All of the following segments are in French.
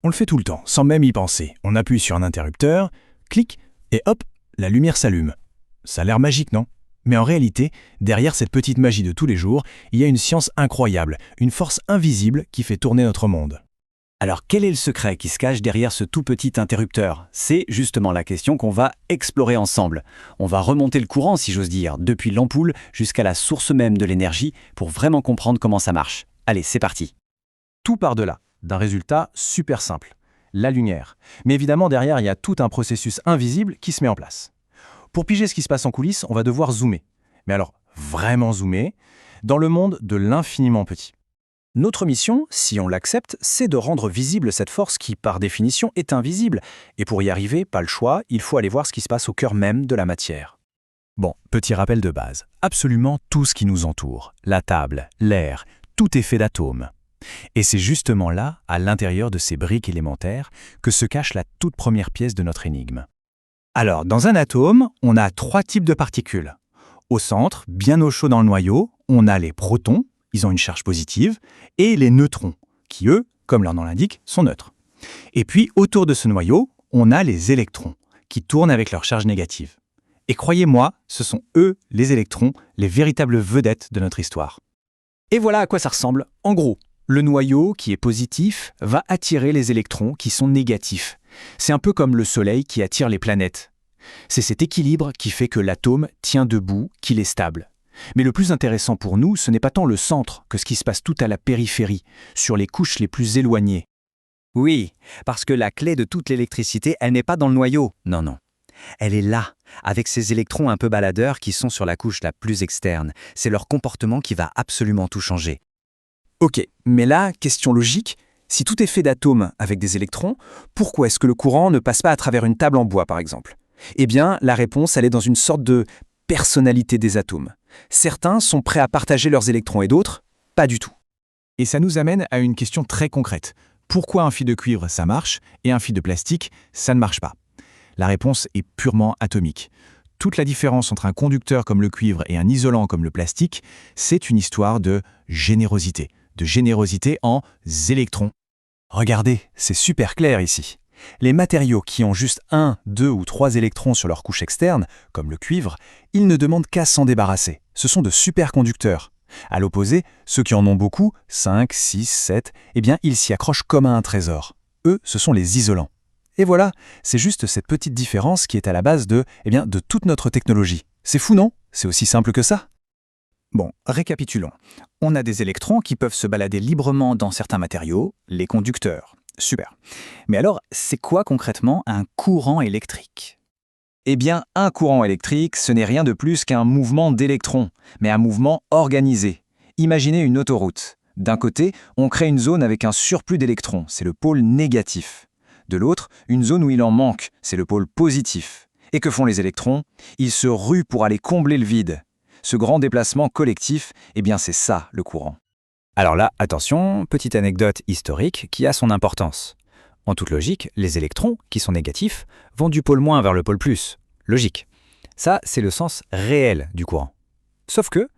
On le fait tout le temps, sans même y penser. On appuie sur un interrupteur, clic, et hop, la lumière s'allume. Ça a l'air magique, non? Mais en réalité, derrière cette petite magie de tous les jours, il y a une science incroyable, une force invisible qui fait tourner notre monde. Alors quel est le secret qui se cache derrière ce tout petit interrupteur? C'est justement la question qu'on va explorer ensemble. On va remonter le courant, si j'ose dire, depuis l'ampoule jusqu'à la source même de l'énergie pour vraiment comprendre comment ça marche. Allez, c'est parti. Tout part de là, d'un résultat super simple, la lumière. Mais évidemment, derrière, il y a tout un processus invisible qui se met en place. Pour piger ce qui se passe en coulisses, on va devoir zoomer. Mais alors, vraiment zoomer, dans le monde de l'infiniment petit. Notre mission, si on l'accepte, c'est de rendre visible cette force qui, par définition, est invisible. Et pour y arriver, pas le choix, il faut aller voir ce qui se passe au cœur même de la matière. Bon, petit rappel de base. Absolument tout ce qui nous entoure, la table, l'air, tout est fait d'atomes. Et c'est justement là, à l'intérieur de ces briques élémentaires, que se cache la toute première pièce de notre énigme. Alors, dans un atome, on a 3 types de particules. Au centre, bien au chaud dans le noyau, on a les protons, ils ont une charge positive, et les neutrons, qui eux, comme leur nom l'indique, sont neutres. Et puis, autour de ce noyau, on a les électrons, qui tournent avec leur charge négative. Et croyez-moi, ce sont eux, les électrons, les véritables vedettes de notre histoire. Et voilà à quoi ça ressemble. En gros, le noyau, qui est positif, va attirer les électrons qui sont négatifs. C'est un peu comme le Soleil qui attire les planètes. C'est cet équilibre qui fait que l'atome tient debout, qu'il est stable. Mais le plus intéressant pour nous, ce n'est pas tant le centre que ce qui se passe tout à la périphérie, sur les couches les plus éloignées. Oui, parce que la clé de toute l'électricité, elle n'est pas dans le noyau. Non. Elle est là, avec ces électrons un peu baladeurs qui sont sur la couche la plus externe. C'est leur comportement qui va absolument tout changer. Ok, mais là, question logique, si tout est fait d'atomes avec des électrons, pourquoi est-ce que le courant ne passe pas à travers une table en bois, par exemple? Eh bien, la réponse, elle est dans une sorte de personnalité des atomes. Certains sont prêts à partager leurs électrons et d'autres, pas du tout. Et ça nous amène à une question très concrète. Pourquoi un fil de cuivre, ça marche, et un fil de plastique, ça ne marche pas? La réponse est purement atomique. Toute la différence entre un conducteur comme le cuivre et un isolant comme le plastique, c'est une histoire de générosité en électrons. Regardez, c'est super clair ici. Les matériaux qui ont juste 1, 2 ou 3 électrons sur leur couche externe, comme le cuivre, ils ne demandent qu'à s'en débarrasser. Ce sont de superconducteurs. À l'opposé, ceux qui en ont beaucoup, 5, 6, 7, eh bien, ils s'y accrochent comme à un trésor. Eux, ce sont les isolants. Et voilà, c'est juste cette petite différence qui est à la base de toute notre technologie. C'est fou, non? C'est aussi simple que ça? Bon, récapitulons. On a des électrons qui peuvent se balader librement dans certains matériaux, les conducteurs. Super. Mais alors, c'est quoi concrètement un courant électrique? Eh bien, un courant électrique, ce n'est rien de plus qu'un mouvement d'électrons, mais un mouvement organisé. Imaginez une autoroute. D'un côté, on crée une zone avec un surplus d'électrons, c'est le pôle négatif. De l'autre, une zone où il en manque, c'est le pôle positif. Et que font les électrons? Ils se ruent pour aller combler le vide. Ce grand déplacement collectif, eh bien c'est ça le courant. Alors là, attention, petite anecdote historique qui a son importance. En toute logique, les électrons, qui sont négatifs, vont du pôle moins vers le pôle plus. Logique. Ça, c'est le sens réel du courant. Sauf que,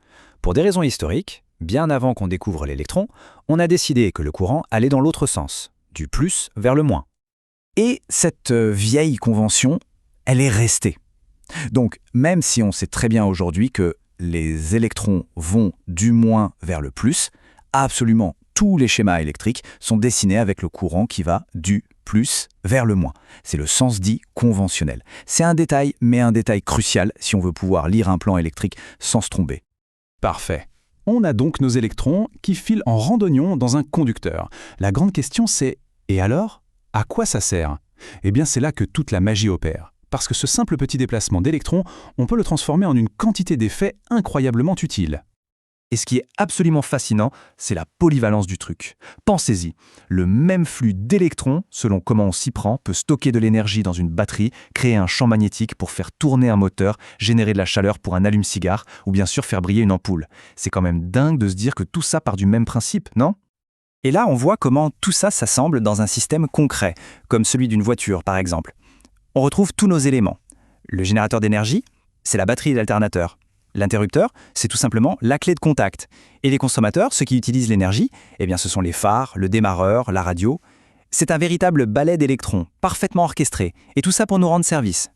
pour des raisons historiques, bien avant qu'on découvre l'électron, on a décidé que le courant allait dans l'autre sens, du plus vers le moins. Et cette vieille convention, elle est restée. Donc, même si on sait très bien aujourd'hui que les électrons vont du moins vers le plus, absolument tous les schémas électriques sont dessinés avec le courant qui va du plus vers le moins. C'est le sens dit conventionnel. C'est un détail, mais un détail crucial si on veut pouvoir lire un plan électrique sans se tromper. Parfait. On a donc nos électrons qui filent en randonnion dans un conducteur. La grande question c'est, et alors? À quoi ça sert? Eh bien c'est là que toute la magie opère. Parce que ce simple petit déplacement d'électrons, on peut le transformer en une quantité d'effets incroyablement utiles. Et ce qui est absolument fascinant, c'est la polyvalence du truc. Pensez-y, le même flux d'électrons, selon comment on s'y prend, peut stocker de l'énergie dans une batterie, créer un champ magnétique pour faire tourner un moteur, générer de la chaleur pour un allume-cigare, ou bien sûr faire briller une ampoule. C'est quand même dingue de se dire que tout ça part du même principe, non? Et là, on voit comment tout ça s'assemble dans un système concret, comme celui d'une voiture par exemple. On retrouve tous nos éléments. Le générateur d'énergie, c'est la batterie et l'alternateur. L'interrupteur, c'est tout simplement la clé de contact. Et les consommateurs, ceux qui utilisent l'énergie, eh bien ce sont les phares, le démarreur, la radio. C'est un véritable ballet d'électrons, parfaitement orchestré, et tout ça pour nous rendre service.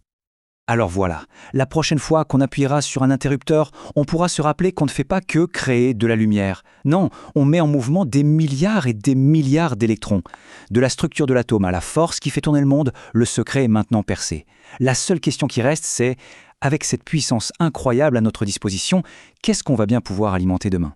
Alors voilà, la prochaine fois qu'on appuiera sur un interrupteur, on pourra se rappeler qu'on ne fait pas que créer de la lumière. Non, on met en mouvement des milliards et des milliards d'électrons. De la structure de l'atome à la force qui fait tourner le monde, le secret est maintenant percé. La seule question qui reste, c'est, avec cette puissance incroyable à notre disposition, qu'est-ce qu'on va bien pouvoir alimenter demain ?